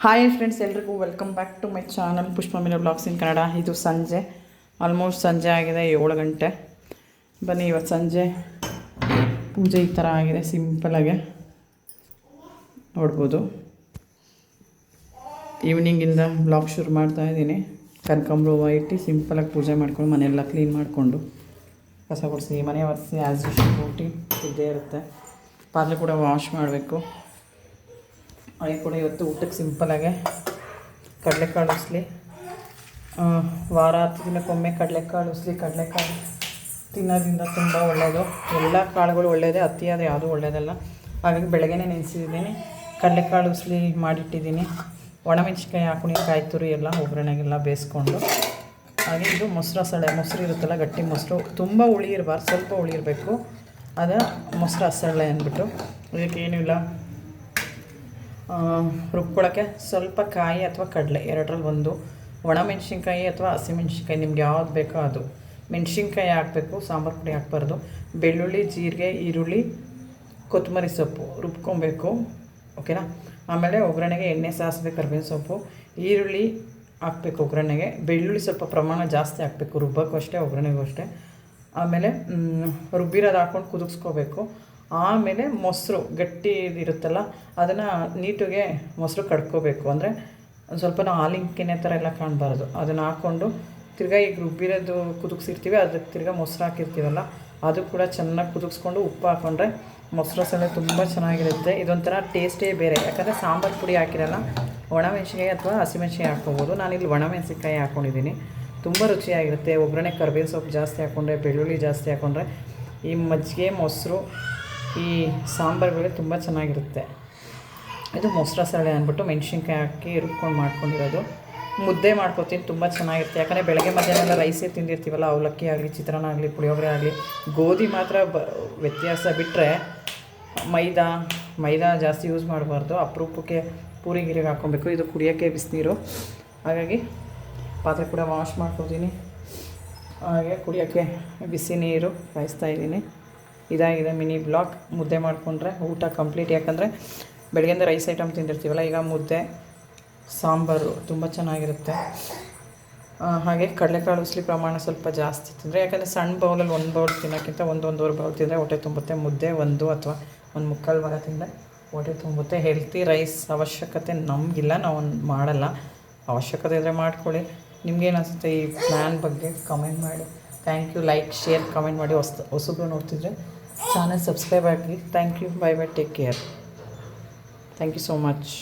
Hi friends, ಎಲ್ರಿಗೂ welcome back to my channel Pushpa Meera blogs in Kannada. ಇದು ಸಂಜೆ, ಆಲ್ಮೋಸ್ಟ್ ಸಂಜೆ ಆಗಿದೆ, 7 ಗಂಟೆ. ಬನ್ನಿ, ಇವತ್ತು ಸಂಜೆ ಪೂಜೆ ಈ ಥರ ಆಗಿದೆ, ಸಿಂಪಲಾಗೆ ನೋಡ್ಬೋದು. ಈವ್ನಿಂಗಿಂದ ಬ್ಲಾಗ್ ಶುರು ಮಾಡ್ತಾಯಿದ್ದೀನಿ. ಕನಕಾಂಬರ ಹೂವು ಇಟ್ಟು ಸಿಂಪಲಾಗಿ ಪೂಜೆ ಮಾಡ್ಕೊಂಡು ಮನೆಯೆಲ್ಲ ಕ್ಲೀನ್ ಮಾಡಿಕೊಂಡು ಕಸ ಗುಡಿಸಿ ಮನೆ ಒರೆಸಿ ಆ್ಯಸ್ ಯೂಶುವಲ್ ಡ್ಯೂಟಿ ಇದ್ದೇ ಇರುತ್ತೆ. ಪಾತ್ರೆ ಕೂಡ ವಾಶ್ ಮಾಡಬೇಕು. ಹಾಗೆ ಕೂಡ ಇವತ್ತು ಊಟಕ್ಕೆ ಸಿಂಪಲಾಗೆ ಕಡಲೆಕಾಳು ಉಸ್ಲಿ, ವಾರ 10 ದಿನಕ್ಕೊಮ್ಮೆ ಕಡಲೆಕಾಳು ಉಸ್ಲಿ. ಕಡಲೆಕಾಳು ತಿನ್ನೋದ್ರಿಂದ ತುಂಬ ಒಳ್ಳೆಯದು. ಎಲ್ಲ ಕಾಳುಗಳು ಒಳ್ಳೆಯದೇ, ಅತಿಯಾದ ಯಾವುದೂ ಒಳ್ಳೆಯದಲ್ಲ. ಹಾಗಾಗಿ ಬೆಳಗ್ಗೆನೇ ನೆನೆಸಿದ್ದೀನಿ, ಕಡಲೆಕಾಳು ಉಸ್ಲಿ ಮಾಡಿಟ್ಟಿದ್ದೀನಿ. ಒಣಮೆಣ್ಸಿನ್ಕಾಯಿ ಹಾಕೊಂಡು ಕಾಯಿ ತುರಿ ಎಲ್ಲ ಒಗ್ಗರಣೆಗೆಲ್ಲ ಬೇಯಿಸ್ಕೊಂಡು. ಹಾಗೆ ಇದು ಮೊಸರು ಮೊಸರು ಇರುತ್ತಲ್ಲ, ಗಟ್ಟಿ ಮೊಸರು, ತುಂಬ ಹುಳಿ ಇರಬಾರ್ದು, ಸ್ವಲ್ಪ ಹುಳಿ ಇರಬೇಕು. ಅದು ಮೊಸರು ಹಸಳೆ ಅಂದ್ಬಿಟ್ಟು. ಇದಕ್ಕೇನೂ ಇಲ್ಲ, ರುಬ್ಕೊಳ್ಳೋಕ್ಕೆ ಸ್ವಲ್ಪ ಕಾಯಿ ಅಥವಾ ಕಡಲೆ ಎರಡರಲ್ಲಿ ಒಂದು, ಒಣಮೆಣ್ಸಿನ್ಕಾಯಿ ಅಥವಾ ಹಸಿಮೆಣ್ಸಿನ್ಕಾಯಿ ನಿಮ್ಗೆ ಯಾವ್ದು ಬೇಕೋ ಅದು. ಮೆಣ್ಸಿನ್ಕಾಯಿ ಹಾಕಬೇಕು, ಸಾಂಬಾರು ಪುಡಿ ಹಾಕ್ಬಾರ್ದು. ಬೆಳ್ಳುಳ್ಳಿ, ಜೀರಿಗೆ, ಈರುಳ್ಳಿ, ಕೊತ್ತಂಬರಿ ಸೊಪ್ಪು ರುಬ್ಕೊಬೇಕು, ಓಕೆನಾ. ಆಮೇಲೆ ಒಗ್ಗರಣೆಗೆ ಎಣ್ಣೆ, ಸಾಸಿವೆ, ಕರಿಬೇವಿನ ಸೊಪ್ಪು, ಈರುಳ್ಳಿ ಹಾಕಬೇಕು ಒಗ್ಗರಣೆಗೆ. ಬೆಳ್ಳುಳ್ಳಿ ಸ್ವಲ್ಪ ಪ್ರಮಾಣ ಜಾಸ್ತಿ ಹಾಕಬೇಕು, ರುಬ್ಬಕ್ಕೂ ಅಷ್ಟೇ, ಒಗ್ಗರಣೆಗೂ ಅಷ್ಟೇ. ಆಮೇಲೆ ರುಬ್ಬಿರೋದು ಹಾಕ್ಕೊಂಡು ಕುದಿಸ್ಕೋಬೇಕು. ಆಮೇಲೆ ಮೊಸರು ಗಟ್ಟಿ ಇರುತ್ತಲ್ಲ, ಅದನ್ನು ನೀಟಿಗೆ ಮೊಸರು ಕಡ್ಕೋಬೇಕು. ಅಂದರೆ ಒಂದು ಸ್ವಲ್ಪ ನಾವು ಹಾಲಿನ ಥರ ಎಲ್ಲ ಕಾಣಬಾರ್ದು. ಅದನ್ನು ಹಾಕ್ಕೊಂಡು ತಿರ್ಗಾ ಈಗ ರುಬ್ಬಿರೋದು ಕುದಿಸಿರ್ತೀವಿ, ಅದಕ್ಕೆ ತಿರ್ಗಾ ಮೊಸರು ಹಾಕಿರ್ತೀವಲ್ಲ, ಅದು ಕೂಡ ಚೆನ್ನಾಗಿ ಕುದಿಸ್ಕೊಂಡು ಉಪ್ಪು ಹಾಕ್ಕೊಂಡ್ರೆ ಮೊಸರು ಸಲ ತುಂಬ ಚೆನ್ನಾಗಿರುತ್ತೆ. ಇದೊಂಥರ ಟೇಸ್ಟೇ ಬೇರೆ, ಯಾಕಂದರೆ ಸಾಂಬಾರು ಪುಡಿ ಹಾಕಿರಲ್ಲ. ಒಣಮೆಣ್ಸಿನ್ಕಾಯಿ ಅಥವಾ ಹಸಿಮೆಣ್ಸಿನ್ಕಾಯಿ ಹಾಕ್ಕೊಬೋದು. ನಾನಿಲ್ಲಿ ಒಣಮೆಣ್ಸಿನ್ಕಾಯಿ ಹಾಕ್ಕೊಂಡಿದ್ದೀನಿ, ತುಂಬ ರುಚಿಯಾಗಿರುತ್ತೆ. ಒಗ್ಗರಣೆ ಕರಿಬೇವು ಸೊಪ್ಪು ಜಾಸ್ತಿ ಹಾಕ್ಕೊಂಡ್ರೆ, ಬೆಳ್ಳುಳ್ಳಿ ಜಾಸ್ತಿ ಹಾಕ್ಕೊಂಡ್ರೆ, ಈ ಮಜ್ಜಿಗೆ, ಮೊಸರು, ಈ ಸಾಂಬಾರುಗಳಿಗೆ ತುಂಬ ಚೆನ್ನಾಗಿರುತ್ತೆ. ಇದು ಮೊಸರು ಸಳೆ ಅಂದ್ಬಿಟ್ಟು ಮೆಣ್ಸಿನ್ಕಾಯಿ ಹಾಕಿ ರುಬ್ಕೊಂಡು ಮಾಡ್ಕೊಂಡಿರೋದು. ಮುದ್ದೆ ಮಾಡ್ಕೊತೀನಿ, ತುಂಬ ಚೆನ್ನಾಗಿರುತ್ತೆ. ಯಾಕಂದರೆ ಬೆಳಗ್ಗೆ ಮಧ್ಯಾಹ್ನ ರೈಸೇ ತಿಂದಿರ್ತೀವಲ್ಲ, ಅವಲಕ್ಕಿ ಆಗಲಿ, ಚಿತ್ರಾನ್ನ ಆಗಲಿ, ಪುಳಿಯೋಗರೆ ಆಗಲಿ, ಗೋಧಿ ಮಾತ್ರ ವ್ಯತ್ಯಾಸ. ಬಿಟ್ಟರೆ ಮೈದಾ ಜಾಸ್ತಿ ಯೂಸ್ ಮಾಡಬಾರ್ದು. ಅಪರೂಪಕ್ಕೆ ಪೂರಿಗಿರಿಗೆ ಹಾಕ್ಕೊಬೇಕು. ಇದು ಕುಡಿಯೋಕ್ಕೆ ಬಿಸಿನೀರು, ಹಾಗಾಗಿ ಪಾತ್ರೆ ಕೂಡ ವಾಶ್ ಮಾಡ್ಕೊತೀನಿ. ಹಾಗೆ ಕುಡಿಯೋಕ್ಕೆ ಬಿಸಿ ನೀರು ಕಾಯಿಸ್ತಾಯಿದ್ದೀನಿ. ಇದಾಗಿದೆ ಮಿನಿ ಬ್ಲಾಗ್. ಮುದ್ದೆ ಮಾಡಿಕೊಂಡ್ರೆ ಊಟ ಕಂಪ್ಲೀಟ್. ಯಾಕಂದರೆ ಬೆಳಗ್ಗೆಯಿಂದ ರೈಸ್ ಐಟಮ್ ತಿಂದಿರ್ತೀವಲ್ಲ, ಈಗ ಮುದ್ದೆ, ಸಾಂಬಾರು ತುಂಬ ಚೆನ್ನಾಗಿರುತ್ತೆ. ಹಾಗೆ ಕಡಲೆಕಾಳು ಉಸ್ಲಿ ಪ್ರಮಾಣ ಸ್ವಲ್ಪ ಜಾಸ್ತಿ ತಿಂದರೆ, ಯಾಕಂದರೆ ಸಣ್ಣ ಬೌಲಲ್ಲಿ 1 ಬೌಲ್ ತಿನ್ನೋಕ್ಕಿಂತ 1-1.5 ಬೌಲ್ ತಿಂದರೆ ಹೊಟ್ಟೆ ತುಂಬುತ್ತೆ. ಮುದ್ದೆ 1 ಅಥವಾ 1.25 ಭಾಗ ತಿಂದರೆ ಹೊಟ್ಟೆ ತುಂಬುತ್ತೆ. ಹೆಲ್ತಿ ರೈಸ್ ಅವಶ್ಯಕತೆ ನಮಗಿಲ್ಲ, ನಾವು ಮಾಡಲ್ಲ. ಅವಶ್ಯಕತೆ ಇದ್ದರೆ ಮಾಡ್ಕೊಳ್ಳಿ. ನಿಮ್ಗೇನು ಅನಿಸುತ್ತೆ ಈ ಪ್ಲ್ಯಾನ್ ಬಗ್ಗೆ ಕಮೆಂಟ್ ಮಾಡಿ. Thank you. Like, share, comment ಮಾಡಿ. ಹೊಸಬ್ರು ನೋಡ್ತಿದ್ರೆ ಚಾನಲ್ ಸಬ್ಸ್ಕ್ರೈಬ್ ಆಗಿ. Thank you. Bye bye. Take care. Thank you so much.